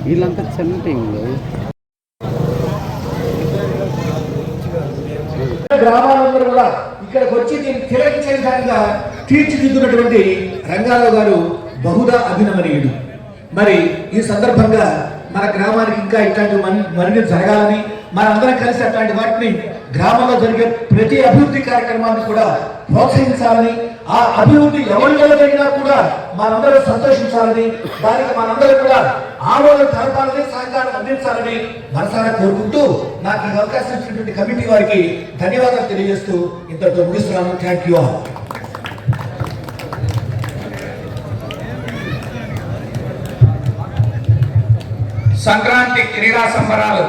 వీళ్ళంతా చిన్న టీంలో గ్రామాలందరూ కూడా ఇక్కడికి వచ్చి దీన్ని తిలకించే విధంగా తీర్చిదిద్దున్నటువంటి రంగారావు గారు బహుదా అభినమనీయుడు. మరి ఈ సందర్భంగా మన గ్రామానికి ఇంకా ఇట్లాంటి మరిన్ని జరగాలని, మనందరం కలిసి అట్లాంటి వాటిని గ్రామంలో జరిగే ప్రతి అభివృద్ధి కార్యక్రమాన్ని కూడా ప్రోత్సహించాలని, ఆ అభివృద్ధి ఎవరిలో జరిగినా కూడా మనందరూ సంతోషించాలని, దానికి మనందరూ కూడా ఆమోదం తెలపాలని, సహకారం అందించాలని మనసారా కోరుకుంటూ నాకు ఈ అవకాశం ఇచ్చినటువంటి కమిటీ వారికి ధన్యవాదాలు తెలియజేస్తూ ఇంతటితో ముగిస్తున్నాను. Thank you all. సంక్రాంతి క్రీడా సంబరాలు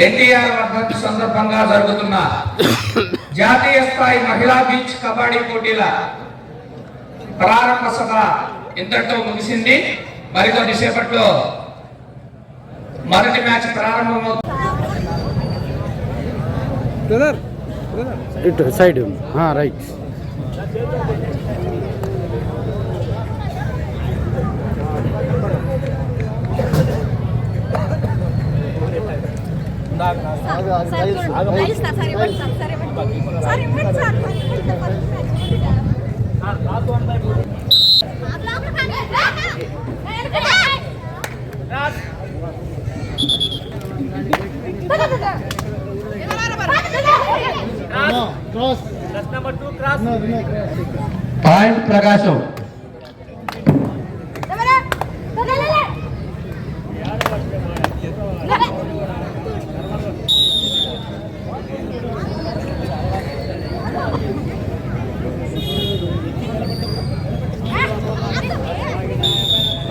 ఎన్టీఆర్ వర్ధంతి సందర్భంగా జరుగుతున్న జాతీయ స్థాయి మహిళా బీచ్ కబడ్డీ పోటీల ప్రారంభ సభ ఇంతటితో ముగిసింది. మరికొద్ది సేపట్లో మొదటి మ్యాచ్ ప్రారంభమవుతుంది. Side right. పాయింట్ ప్రకాశం.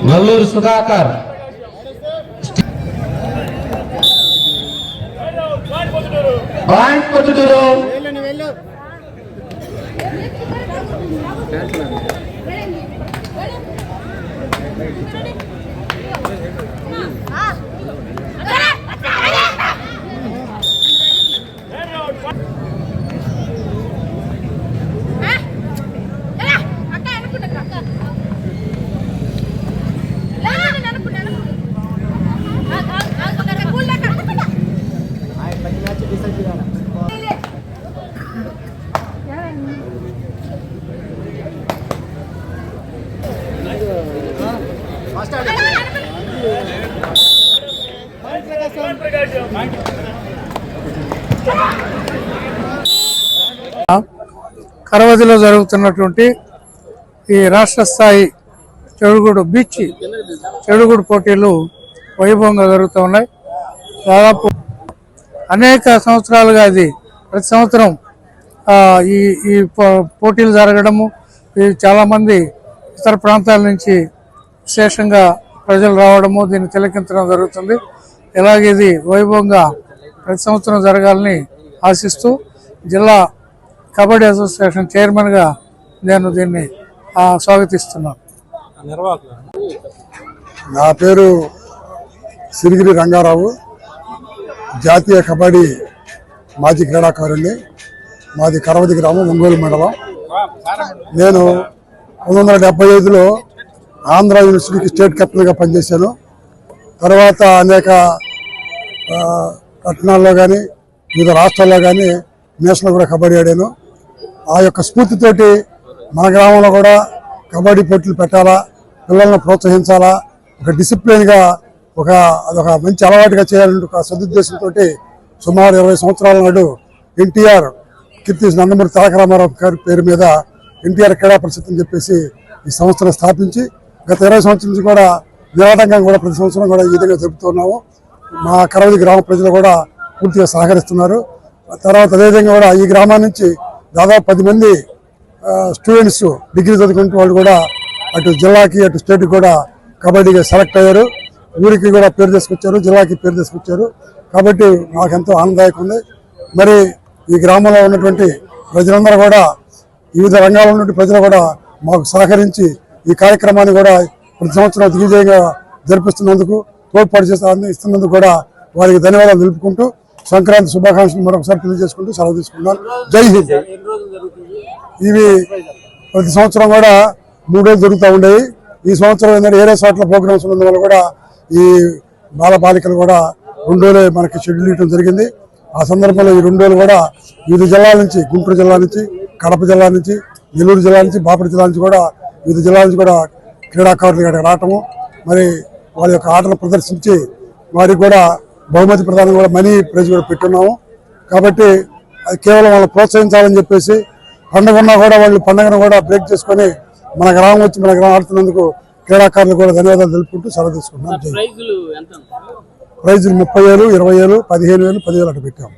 నల్లూరు సుధాకర్. పాయింట్ పొద్దుటూరు. కరవదిలో జరుగుతున్నటువంటి ఈ రాష్ట్ర స్థాయి చెడుగుడు పోటీలు వైభవంగా జరుగుతూ ఉన్నాయి. దాదాపు అనేక సంవత్సరాలుగా అది ప్రతి సంవత్సరం ఈ పోటీలు జరగడము, చాలామంది ఇతర ప్రాంతాల నుంచి విశేషంగా ప్రజలు రావడము, దీన్ని తిలకించడం జరుగుతుంది. ఇలాగే ఇది వైభవంగా ప్రతి సంవత్సరం జరగాలని ఆశిస్తూ జిల్లా కబడ్డీ అసోసియేషన్ చైర్మన్గా నేను దీన్ని స్వాగతిస్తున్నాను. నా పేరు సిరిగిరి రంగారావు, జాతీయ కబడ్డీ మాజీ క్రీడాకారుణ్ణి. మాది కరవది గ్రామం, ఒంగోలు మండలం. నేను 1975లో ఆంధ్ర యూనివర్సిటీకి స్టేట్ కెప్టెన్గా పనిచేశాను. తర్వాత అనేక పట్టణాల్లో కానీ వివిధ రాష్ట్రాల్లో కానీ నేషనల్ కూడా కబడ్డీ ఆడాను. ఆ యొక్క స్ఫూర్తితోటి మన గ్రామంలో కూడా కబడ్డీ పోటీలు పెట్టాలా, పిల్లలను ప్రోత్సహించాలా, ఒక డిసిప్లిన్గా అదొక మంచి అలవాటుగా చేయాలని ఒక సదుద్దేశంతో సుమారు 20 సంవత్సరాల నాడు ఎన్టీఆర్ కీర్తి నందమూరి తారక రామారావు గారి పేరు మీద ఎన్టీఆర్ క్రీడా పరిషత్ అని చెప్పేసి ఈ సంస్థను స్థాపించి గత 20 సంవత్సరాల నుంచి కూడా నిరాటంగా కూడా ప్రతి సంవత్సరం కూడా ఈ విధంగా జరుపుతున్నాము. మా కరవది గ్రామ ప్రజలు కూడా పూర్తిగా సహకరిస్తున్నారు. తర్వాత అదేవిధంగా కూడా ఈ గ్రామం నుంచి దాదాపు 10 మంది స్టూడెంట్స్ డిగ్రీ చదువుకుంటే వాళ్ళు కూడా అటు జిల్లాకి అటు స్టేట్కి కూడా కబడ్డీగా సెలెక్ట్ అయ్యారు. ఊరికి కూడా పేరు తీసుకొచ్చారు, జిల్లాకి పేరు తీసుకొచ్చారు. కాబట్టి నాకు ఎంతో ఆనందదాయకం ఉంది. మరి ఈ గ్రామంలో ఉన్నటువంటి ప్రజలందరూ కూడా వివిధ రంగాల్లో ఉన్నటువంటి ప్రజలు కూడా మాకు సహకరించి ఈ కార్యక్రమాన్ని కూడా ప్రతి సంవత్సరం దిగ్విజయంగా జరిపిస్తున్నందుకు, తోడ్పాటు ఇస్తున్నందుకు కూడా వారికి ధన్యవాదాలు తెలుపుకుంటూ సంక్రాంతి శుభాకాంక్షలు మరొకసారి తెలియజేసుకుంటూ సెలవు తీసుకున్నాను. జై హింద్. ఇవి ప్రతి సంవత్సరం కూడా 3 రోజులు జరుగుతూ ఉండేవి. ఈ సంవత్సరం ఏంటంటే ఏరే చోట్ల ప్రోగ్రామ్స్ ఉన్నందువల్ల కూడా ఈ బాలబాలికలు కూడా 2 రోజులే మనకి షెడ్యూల్ ఇవ్వడం జరిగింది. ఆ సందర్భంలో ఈ 2 రోజులు కూడా వివిధ జిల్లాల నుంచి, గుంటూరు జిల్లా నుంచి, కడప జిల్లా నుంచి, నెల్లూరు జిల్లా నుంచి, బాపట్ల జిల్లా నుంచి కూడా వివిధ జిల్లాల నుంచి కూడా క్రీడాకారులు ఇక్కడికి రావటము, మరి వాళ్ళ యొక్క ఆటలు ప్రదర్శించి వారికి కూడా బహుమతి ప్రదానం కూడా మనీ ప్రైజ్ కూడా పెట్టున్నాము. కాబట్టి అది కేవలం వాళ్ళని ప్రోత్సహించాలని చెప్పేసి పండుగ ఉన్నా కూడా వాళ్ళు పండుగను కూడా బ్రేక్ చేసుకొని మన గ్రామం వచ్చి మన గ్రామం ఆడుతున్నందుకు క్రీడాకారులు కూడా ధన్యవాదాలు తెలుపుకుంటూ సెలవు తీసుకుంటున్నాం. ప్రైజులు 30,000, 20,000, 15,000, 10,000 అట్లా పెట్టాము.